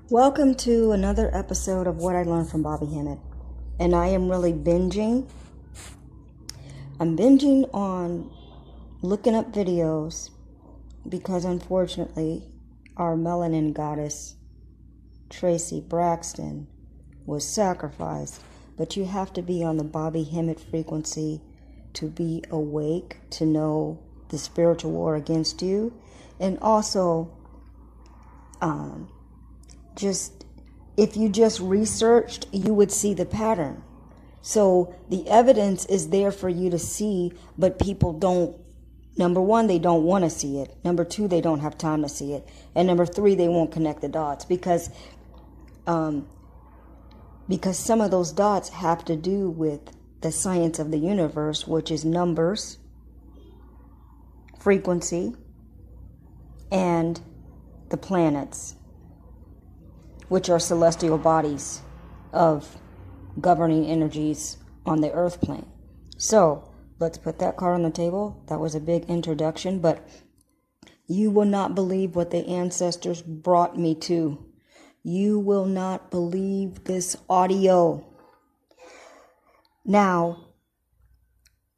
Welcome to another episode of What I Learned from Bobby Hemmit. And I am really binging. I'm binging on looking up videos because unfortunately our melanin goddess, Traci Braxton, was sacrificed. But you have to be on the Bobby Hemmit frequency to be awake, to know the spiritual war against you. And also, if you just researched, you would see the pattern. So the evidence is there for you to see, but people don't. Number one, they don't want to see it. Number two, they don't have time to see it. And number three, they won't connect the dots because some of those dots have to do with the science of the universe, which is numbers, frequency, and the planets, which are celestial bodies of governing energies on the earth plane. So let's put that card on the table. That was a big introduction, but you will not believe what the ancestors brought me to. You will not believe this audio. Now,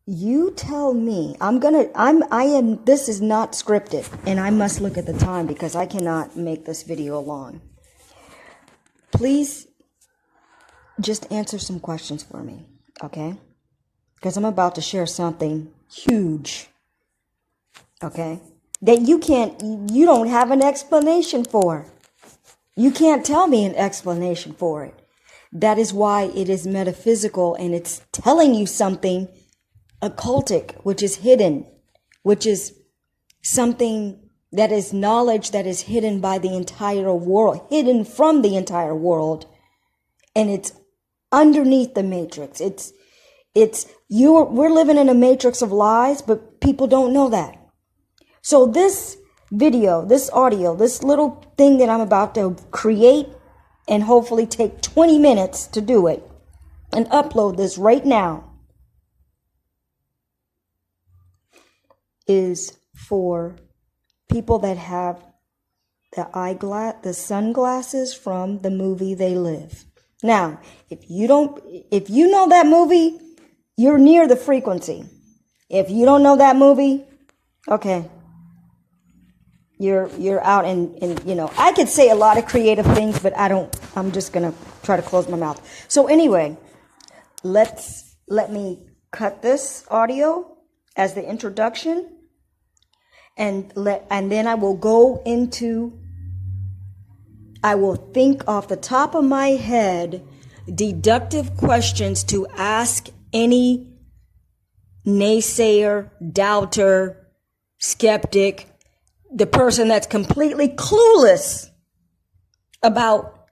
you tell me, this is not scripted, and I must look at the time because I cannot make this video long. Please just answer some questions for me, okay? Because I'm about to share something huge, okay? That you don't have an explanation for. You can't tell me an explanation for it. That is why it is metaphysical and it's telling you something occultic, which is hidden, which is something that is knowledge that is hidden by the entire world, hidden from the entire world. And it's underneath the matrix. We're living in a matrix of lies, but people don't know that. So this video, this audio, this little thing that I'm about to create and hopefully take 20 minutes to do it and upload this right now is for people that have the sunglasses from the movie They Live. Now, if you know that movie, you're near the frequency. If you don't know that movie, okay, you're out and I could say a lot of creative things, but I'm just going to try to close my mouth. So anyway, let me cut this audio as the introduction. And then I will think off the top of my head deductive questions to ask any naysayer, doubter, skeptic, the person that's completely clueless about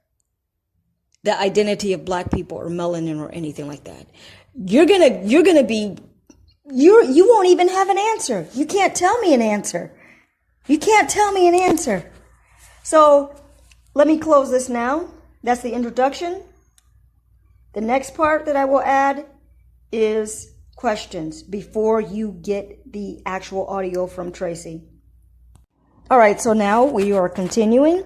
the identity of black people or melanin or anything like that. You won't even have an answer. You can't tell me an answer. So let me close this now. That's the introduction. The next part that I will add is questions before you get the actual audio from Traci. All right, so now we are continuing.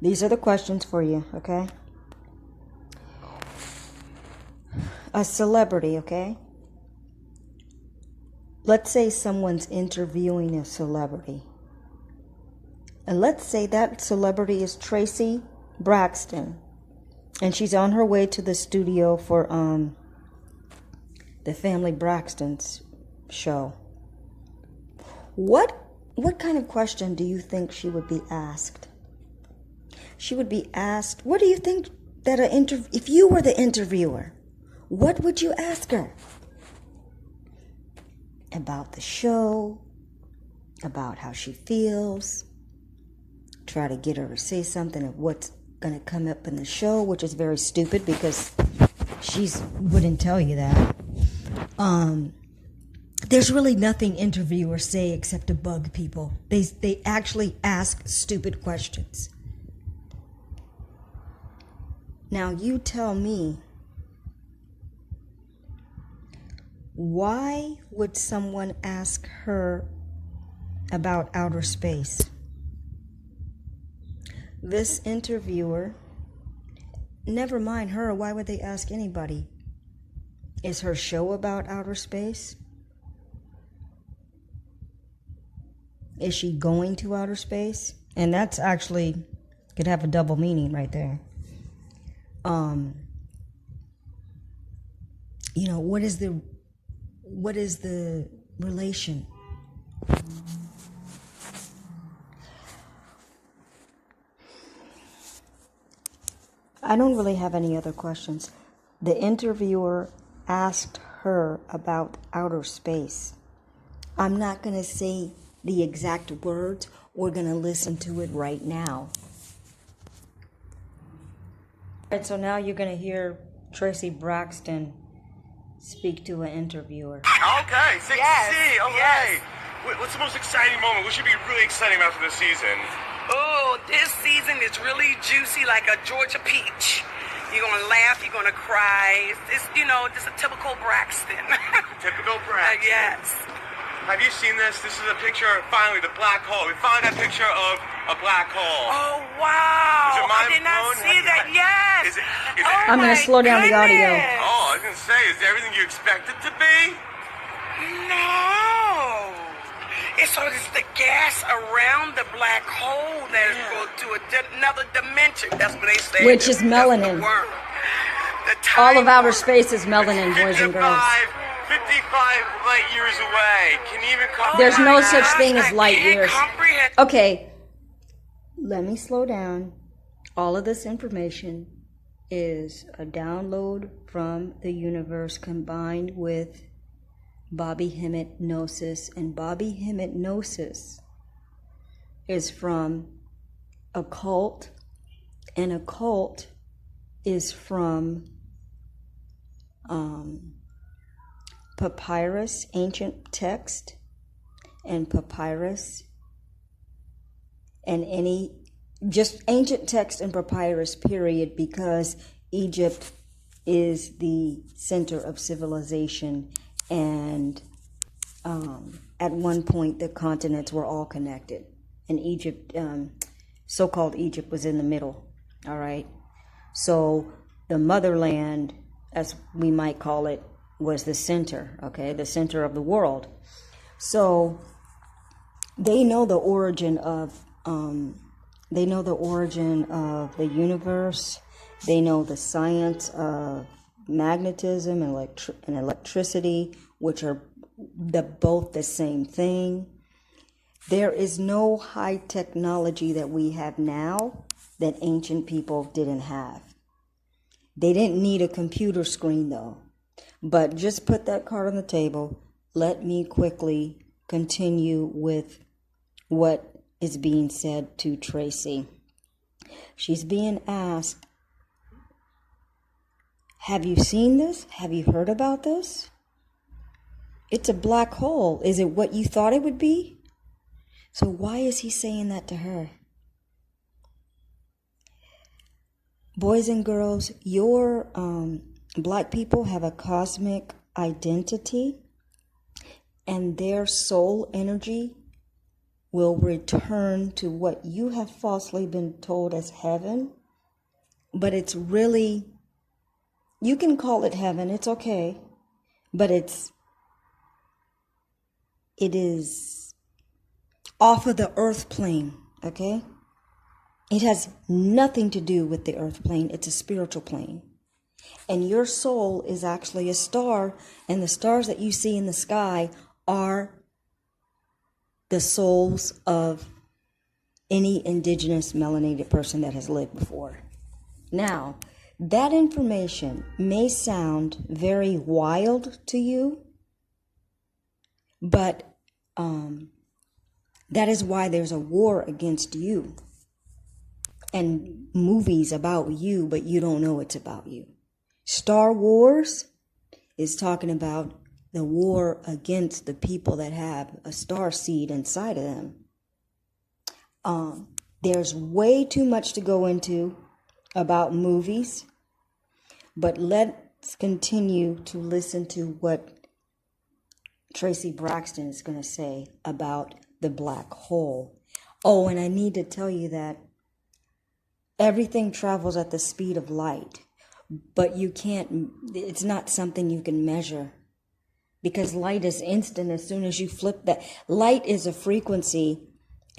These are the questions for you, okay? A celebrity, okay? Let's say someone's interviewing a celebrity. And let's say that celebrity is Traci Braxton. And she's on her way to the studio for the family Braxton's show. What kind of question do you think she would be asked? She would be asked, what do you think that if you were the interviewer, what would you ask her? About the show, about how she feels, try to get her to say something of what's going to come up in the show, which is very stupid because she wouldn't tell you that. There's really nothing interviewers say except to bug people. They actually ask stupid questions. Now you tell me, why would someone ask her about outer space? this interviewer, never mind her, why would they ask anybody? Is her show about outer space? Is she going to outer space? And that's actually could have a double meaning right there. You know, what is the relation? I don't really have any other questions. The interviewer asked her about outer space. I'm not going to say the exact words. We're going to listen to it right now. All right, so now you're going to hear Traci Braxton speak to an interviewer. Okay, 6 to see. All right. What's the most exciting moment? What should be really exciting about for this season? Oh, this season is really juicy like a Georgia peach. You're going to laugh, you're going to cry. It's just a typical Braxton. Typical Braxton. Yes. Have you seen this? This is a picture, finally, the black hole. We finally got a picture of a black hole. Oh, wow. Is it I did not see that. Yes. I'm going to slow down the audio. Oh, I was going to say, is it everything you expect it to be? No. It's the gas around the black hole that is going to another dimension. That's what they say. Which is melanin. All of outer space is melanin, boys and girls. 55 light years away. Can you even call There's no such thing as light years. Okay, let me slow down. All of this information is a download from the universe combined with Bobby Hemmit Gnosis. And Bobby Hemmit Gnosis is from occult, and occult is from papyrus, ancient text, and papyrus, and just ancient text and papyrus, period, because Egypt is the center of civilization, and at one point the continents were all connected, and Egypt, so-called Egypt, was in the middle. All right, so the motherland, as we might call it, was the center, okay, the center of the world. So they know the origin of the universe. They know the science of magnetism and electricity, which are both the same thing. There is no high technology that we have now that ancient people didn't have. They didn't need a computer screen though. But just put that card on the table. Let me quickly continue with what is being said to Traci. She's being asked, have you seen this? Have you heard about this? It's a black hole. Is it what you thought it would be? So why is he saying that to her? Boys and girls, your Black people have a cosmic identity, and their soul energy will return to what you have falsely been told as heaven. But it's really, you can call it heaven, it's okay, but it is off of the earth plane, okay? It has nothing to do with the earth plane. It's a spiritual plane. And your soul is actually a star, and the stars that you see in the sky are the souls of any indigenous melanated person that has lived before. Now, that information may sound very wild to you, but that is why there's a war against you and movies about you, but you don't know it's about you. Star Wars is talking about the war against the people that have a star seed inside of them. There's way too much to go into about movies, but let's continue to listen to what Traci Braxton is going to say about the black hole. Oh, and I need to tell you that Everything travels at the speed of light, but you can't, it's not something you can measure, because light is instant as soon as you flip that. Light is a frequency,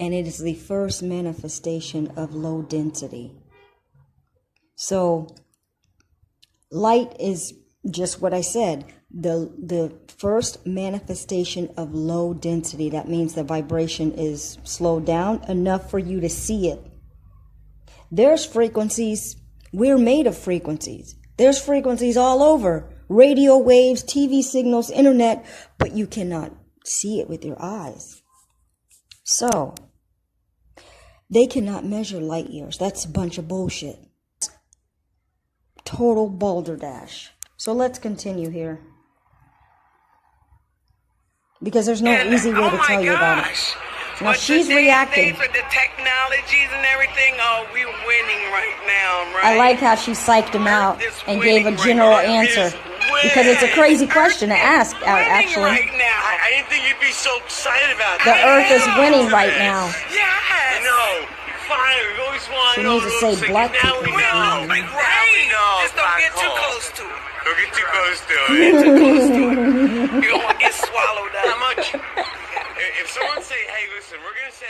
and it is the first manifestation of low density. So light is just what I said, the first manifestation of low density. That means the vibration is slowed down enough for you to see it. There's frequencies, we're made of frequencies. There's frequencies all over, radio waves, TV signals, internet, but you cannot see it with your eyes. So, they cannot measure light years. That's a bunch of bullshit. Total balderdash. So let's continue here, because there's no easy way to tell you about it. Now she's reacting. For the technologies and everything, oh, we're winning right now, right? I like how she psyched him out and gave a general answer, because it's a crazy question to ask. Actually, right now. I didn't think you'd be so excited about the that. Earth is winning right now. Yes. No, fine. We've always wanted She to know. needs to say black now people. we know. Right. Now we know. Just don't black get too hole. close to it. Don't get too close to it. You don't want to get swallowed up. How much? If someone say, hey, listen, we're gonna say.